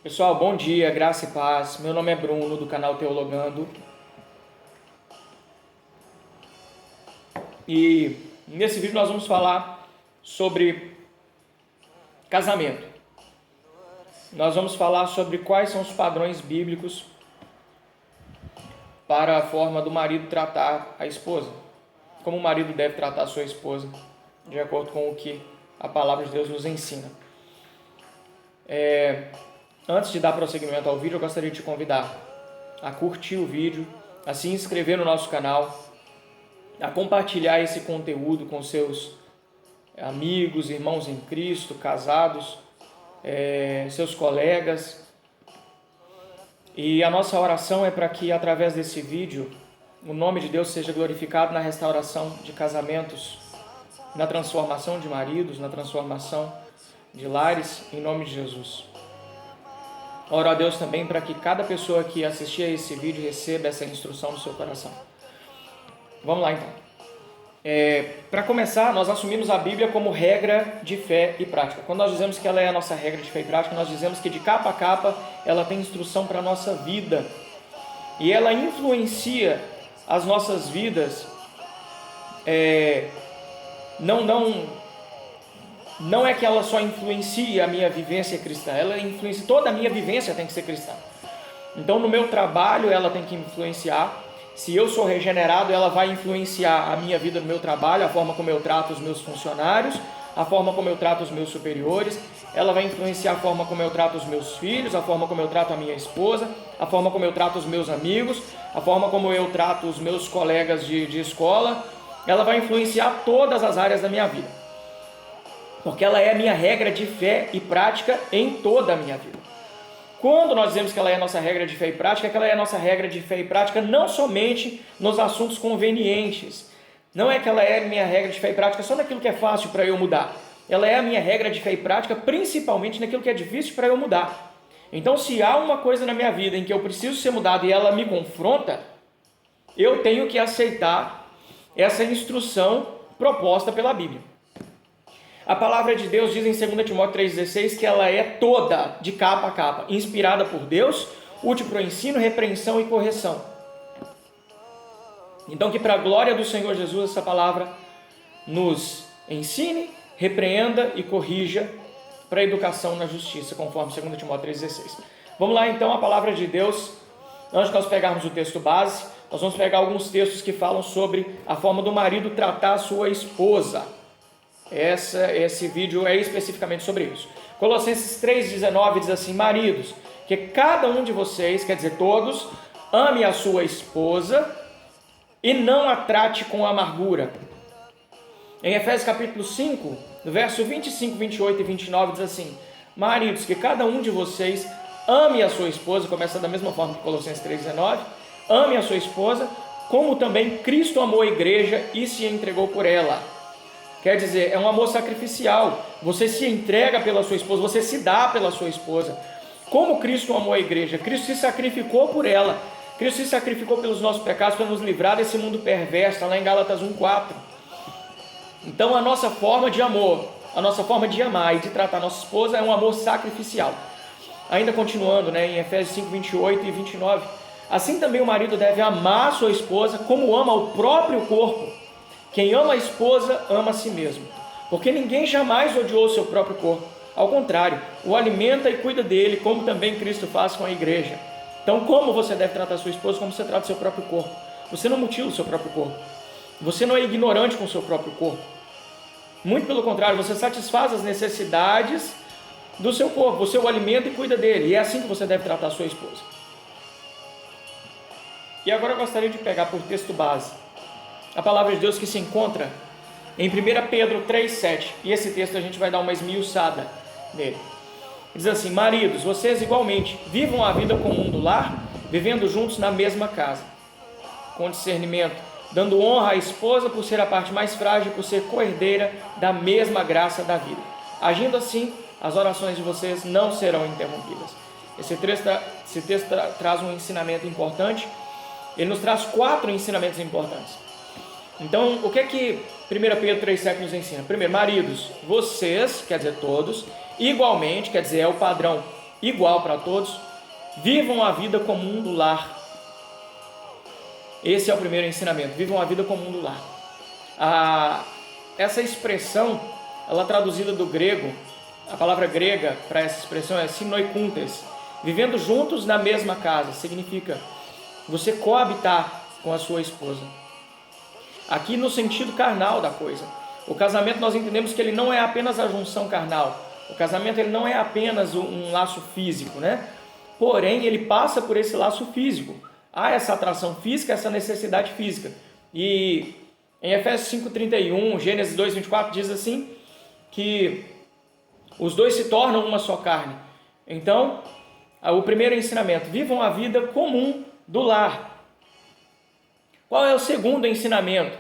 Pessoal, bom dia, graça e paz. Meu nome é Bruno, do canal Teologando. E nesse vídeo nós vamos falar sobre casamento. Nós vamos falar sobre quais são os padrões bíblicos para a forma do marido tratar a esposa. Como o marido deve tratar a sua esposa, de acordo com o que a palavra de Deus nos ensina. Antes de dar prosseguimento ao vídeo, eu gostaria de te convidar a curtir o vídeo, a se inscrever no nosso canal, a compartilhar esse conteúdo com seus amigos, irmãos em Cristo, casados, seus colegas. E a nossa oração é para que, através desse vídeo, o nome de Deus seja glorificado na restauração de casamentos, na transformação de maridos, na transformação de lares, em nome de Jesus. Oro a Deus também para que cada pessoa que assistir a esse vídeo receba essa instrução no seu coração. Vamos lá então. Para começar, nós assumimos a Bíblia como regra de fé e prática. Quando nós dizemos que ela é a nossa regra de fé e prática, nós dizemos que de capa a capa ela tem instrução para a nossa vida. E ela influencia as nossas vidas. Não é que ela só influencie a minha vivência cristã, ela influencia, toda a minha vivência tem que ser cristã. Então no meu trabalho ela tem que influenciar. Se eu sou regenerado, ela vai influenciar a minha vida no meu trabalho, a forma como eu trato os meus funcionários, a forma como eu trato os meus superiores, ela vai influenciar a forma como eu trato os meus filhos, a forma como eu trato a minha esposa, a forma como eu trato os meus amigos, a forma como eu trato os meus colegas de escola. Ela vai influenciar todas as áreas da minha vida, porque ela é a minha regra de fé e prática em toda a minha vida. Quando nós dizemos que ela é a nossa regra de fé e prática, é que ela é a nossa regra de fé e prática não somente nos assuntos convenientes. Não é que ela é a minha regra de fé e prática só naquilo que é fácil para eu mudar. Ela é a minha regra de fé e prática principalmente naquilo que é difícil para eu mudar. Então, se há uma coisa na minha vida em que eu preciso ser mudado e ela me confronta, eu tenho que aceitar essa instrução proposta pela Bíblia. A palavra de Deus diz em 2 Timóteo 3,16 que ela é toda, de capa a capa, inspirada por Deus, útil para o ensino, repreensão e correção. Então que para a glória do Senhor Jesus essa palavra nos ensine, repreenda e corrija para a educação na justiça, conforme 2 Timóteo 3,16. Vamos lá então a palavra de Deus. Antes de nós pegarmos o texto base, nós vamos pegar alguns textos que falam sobre a forma do marido tratar a sua esposa. Esse vídeo é especificamente sobre isso. Colossenses 3,19 diz assim: maridos, que cada um de vocês, quer dizer todos, ame a sua esposa e não a trate com amargura. Em Efésios capítulo 5, no verso 25, 28 e 29 diz assim: maridos, que cada um de vocês ame a sua esposa, começa da mesma forma que Colossenses 3,19, ame a sua esposa, como também Cristo amou a igreja e se entregou por ela. Quer dizer, é um amor sacrificial. Você se entrega pela sua esposa, você se dá pela sua esposa. Como Cristo amou a igreja? Cristo se sacrificou por ela. Cristo se sacrificou pelos nossos pecados para nos livrar desse mundo perverso. Está lá em Gálatas 1,4. Então a nossa forma de amor, a nossa forma de amar e de tratar a nossa esposa é um amor sacrificial. Ainda continuando, em Efésios 5, 28 e 29. Assim também o marido deve amar a sua esposa como ama o próprio corpo. Quem ama a esposa, ama a si mesmo, porque ninguém jamais odiou o seu próprio corpo. Ao contrário, o alimenta e cuida dele, como também Cristo faz com a igreja. Então, como você deve tratar a sua esposa? Como você trata o seu próprio corpo. Você não mutila o seu próprio corpo. Você não é ignorante com o seu próprio corpo. Muito pelo contrário, você satisfaz as necessidades do seu corpo. Você o alimenta e cuida dele. E é assim que você deve tratar a sua esposa. E agora eu gostaria de pegar por texto base a palavra de Deus que se encontra em 1 Pedro 3,7. E esse texto a gente vai dar uma esmiuçada nele. Diz assim: maridos, vocês igualmente vivam a vida comum do lar, vivendo juntos na mesma casa, com discernimento, dando honra à esposa por ser a parte mais frágil, por ser coerdeira da mesma graça da vida. Agindo assim, as orações de vocês não serão interrompidas. Esse texto traz um ensinamento importante. Ele nos traz 4 ensinamentos importantes. Então, o que é que 1 Pedro 3,7 nos ensina? Primeiro, maridos, vocês, quer dizer todos, igualmente, quer dizer, é o padrão igual para todos, vivam a vida comum do lar. Esse é o primeiro ensinamento, vivam a vida comum do lar. Essa expressão, ela traduzida do grego, a palavra grega para essa expressão é sinoikuntes, vivendo juntos na mesma casa, significa você coabitar com a sua esposa. Aqui no sentido carnal da coisa. O casamento nós entendemos que ele não é apenas a junção carnal. O casamento ele não é apenas um laço físico, né? Porém, ele passa por esse laço físico. Há essa atração física, essa necessidade física. E em Efésios 5,31, Gênesis 2,24 diz assim, que os dois se tornam uma só carne. Então, o primeiro ensinamento, vivam a vida comum do lar. Qual é o segundo ensinamento?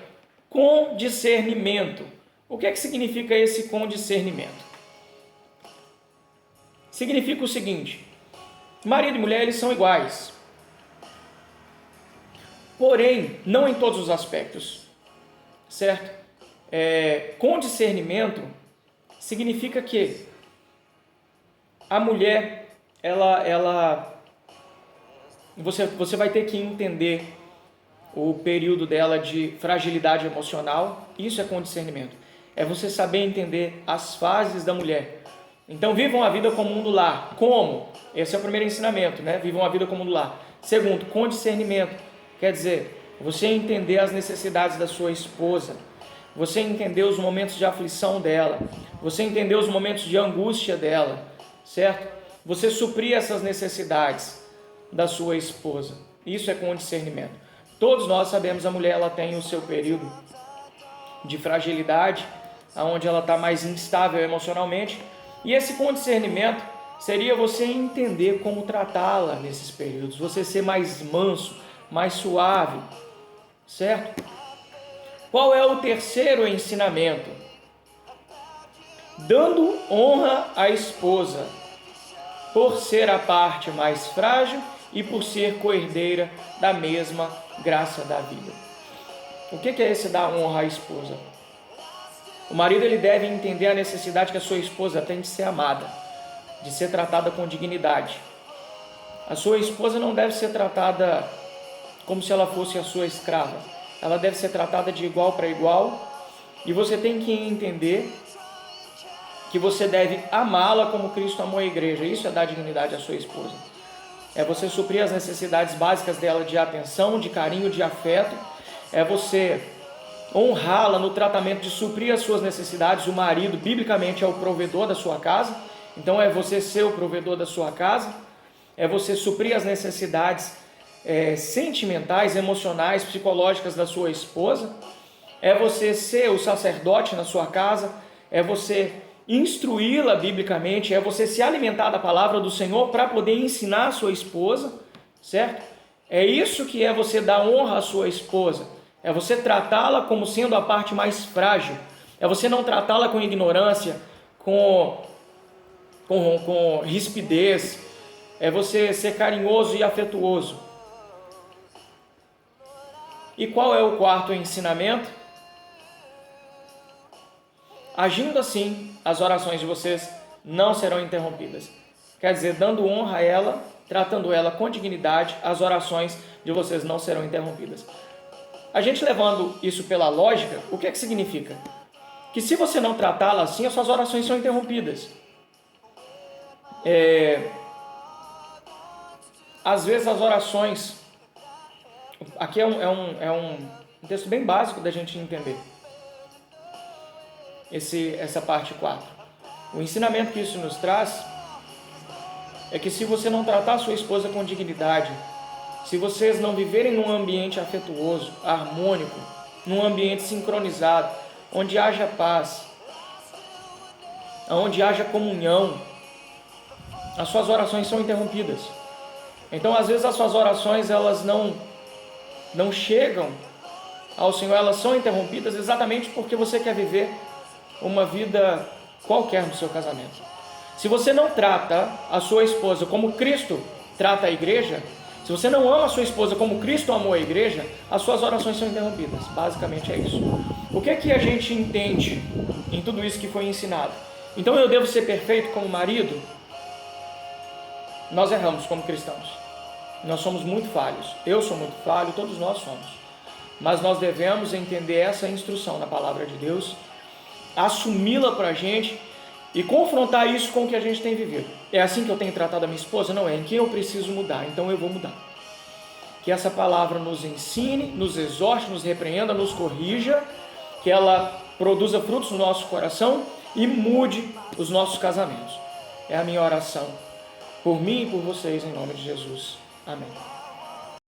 Com discernimento. O que é que significa esse com discernimento? Significa o seguinte, marido e mulher eles são iguais, porém não em todos os aspectos, certo? Com discernimento significa que a mulher, você vai ter que entender o período dela de fragilidade emocional. Isso é com discernimento. É você saber entender as fases da mulher. Então, vivam a vida comum do lar. Como? Esse é o primeiro ensinamento, né? Vivam a vida comum do lar. Segundo, com discernimento. Quer dizer, você entender as necessidades da sua esposa. Você entender os momentos de aflição dela. Você entender os momentos de angústia dela. Certo? Você suprir essas necessidades da sua esposa. Isso é com discernimento. Todos nós sabemos, a mulher ela tem o seu período de fragilidade, onde ela está mais instável emocionalmente, e esse com discernimento seria você entender como tratá-la nesses períodos, você ser mais manso, mais suave, certo? Qual é o terceiro ensinamento? Dando honra à esposa, por ser a parte mais frágil e por ser coerdeira da mesma graça da vida. O que é esse dar honra à esposa? O marido ele deve entender a necessidade que a sua esposa tem de ser amada, de ser tratada com dignidade. A sua esposa não deve ser tratada como se ela fosse a sua escrava. Ela deve ser tratada de igual para igual, e você tem que entender que você deve amá-la como Cristo amou a igreja. Isso é dar dignidade à sua esposa. É você suprir as necessidades básicas dela de atenção, de carinho, de afeto. É você honrá-la no tratamento de suprir as suas necessidades. O marido, biblicamente, é o provedor da sua casa. Então, é você ser o provedor da sua casa. É você suprir as necessidades sentimentais, emocionais, psicológicas da sua esposa. É você ser o sacerdote na sua casa. É você instruí-la biblicamente, é você se alimentar da palavra do Senhor para poder ensinar a sua esposa, certo? É isso que é você dar honra à sua esposa, é você tratá-la como sendo a parte mais frágil, é você não tratá-la com ignorância, com rispidez, é você ser carinhoso e afetuoso. E qual é o quarto ensinamento? Agindo assim, as orações de vocês não serão interrompidas. Quer dizer, dando honra a ela, tratando ela com dignidade, as orações de vocês não serão interrompidas. A gente levando isso pela lógica, o que é que significa? Que se você não tratá-la assim, as suas orações são interrompidas. Às vezes as orações... Aqui é um texto bem básico da gente entender. Essa parte 4. O ensinamento que isso nos traz é que se você não tratar a sua esposa com dignidade, se vocês não viverem num ambiente afetuoso, harmônico, num ambiente sincronizado, onde haja paz, onde haja comunhão, as suas orações são interrompidas. Então, às vezes, as suas orações elas não chegam ao Senhor, elas são interrompidas exatamente porque você quer viver uma vida qualquer no seu casamento. Se você não trata a sua esposa como Cristo trata a igreja, se você não ama a sua esposa como Cristo amou a igreja, as suas orações são interrompidas. Basicamente é isso. O que é que a gente entende em tudo isso que foi ensinado? Então eu devo ser perfeito como marido? Nós erramos como cristãos. Nós somos muito falhos. Eu sou muito falho, todos nós somos. Mas nós devemos entender essa instrução na palavra de Deus, assumi-la para a gente e confrontar isso com o que a gente tem vivido. É assim que eu tenho tratado a minha esposa? Não é. Em quem eu preciso mudar? Então eu vou mudar. Que essa palavra nos ensine, nos exorte, nos repreenda, nos corrija, que ela produza frutos no nosso coração e mude os nossos casamentos. É a minha oração por mim e por vocês, em nome de Jesus. Amém.